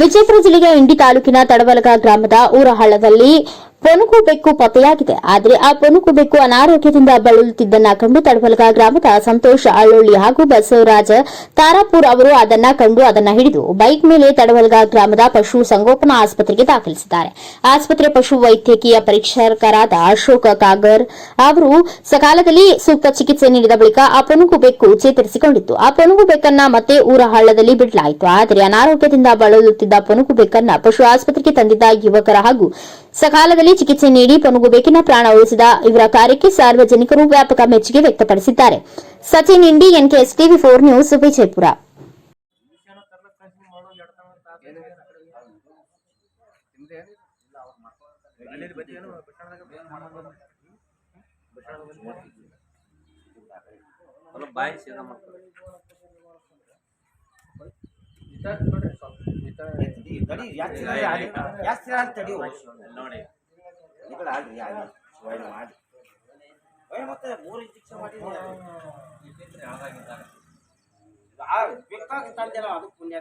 ವಿಜಯಪುರ ಜಿಲ್ಲೆಯ ಇಂಡಿ ತಾಲೂಕಿನ ತಡವಲಗ ಗ್ರಾಮದ ಊರಹಳ್ಳದಲ್ಲಿ ಪೊನುಗು ಬೆಕ್ಕು ಪತ್ತೆಯಾಗಿದೆ. ಆದರೆ ಆ ಪೊನುಗು ಬೆಕ್ಕು ಅನಾರೋಗ್ಯದಿಂದ ಬಳಲುತ್ತಿದ್ದನ್ನ ಕಂಡು ತಡವಲಗ ಗ್ರಾಮದ ಸಂತೋಷ್ ಅಳ್ಳೊಳ್ಳಿ ಹಾಗೂ ಬಸವರಾಜ ತಾರಾಪುರ್ ಅವರು ಅದನ್ನ ಕಂಡು ಅದನ್ನ ಹಿಡಿದು ಬೈಕ್ ಮೇಲೆ ತಡವಲಗ ಗ್ರಾಮದ ಪಶು ಸಂಗೋಪನಾ ಆಸ್ಪತ್ರೆಗೆ ದಾಖಲಿಸಿದ್ದಾರೆ. ಆಸ್ಪತ್ರೆ ಪಶು ವೈದ್ಯಕೀಯ ಪರೀಕ್ಷಕರಾದ ಅಶೋಕ್ ಕಾಗರ್ ಅವರು ಸಕಾಲದಲ್ಲಿ ಸೂಕ್ತ ಚಿಕಿತ್ಸೆ ನೀಡಿದ ಬಳಿಕ ಆ ಪೊನುಗು ಬೆಕ್ಕು ಚೇತರಿಸಿಕೊಂಡಿತ್ತು. ಆ ಪೊನುಗು ಬೆಕ್ಕನ್ನ ಮತ್ತೆ ಊರಹಳ್ಳದಲ್ಲಿ ಬಿಡಲಾಯಿತು. ಆದರೆ ಅನಾರೋಗ್ಯದಿಂದ ಬಳಲುತ್ತಿದ್ದ ಪೊನುಗು ಬೆಕ್ಕನ್ನ ಪಶು ಆಸ್ಪತ್ರೆಗೆ ತಂದಿದ್ದ ಯುವಕರ ಹಾಗೂ ಸಕಾಲದಲ್ಲಿ ಚಿಕಿತ್ಸೆ ನೀಡಿ ಪೊನುಗು ಬೆಕ್ಕಿನ ಪ್ರಾಣ ಉಳಿಸಿದ ಇವರ ಕಾರ್ಯಕ್ಕೆ ಸಾರ್ವಜನಿಕರು ವ್ಯಾಪಕ ಮೆಚ್ಚುಗೆ ವ್ಯಕ್ತಪಡಿಸಿದ್ದಾರೆ. ಸಚಿನ್ ಇಂಡಿ, ಎನ್ಕೆಎಸ್ ಟಿವಿ 4 ನ್ಯೂಸ್, ವಿಜಯಪುರ. ಮತ್ತೆ 3 ಇಂಜೆಕ್ಷನ್ ಮಾಡಿ ಬೇಕಾಗ ತಂದೆಲ್ಲ ಅದು ಪುಣ್ಯ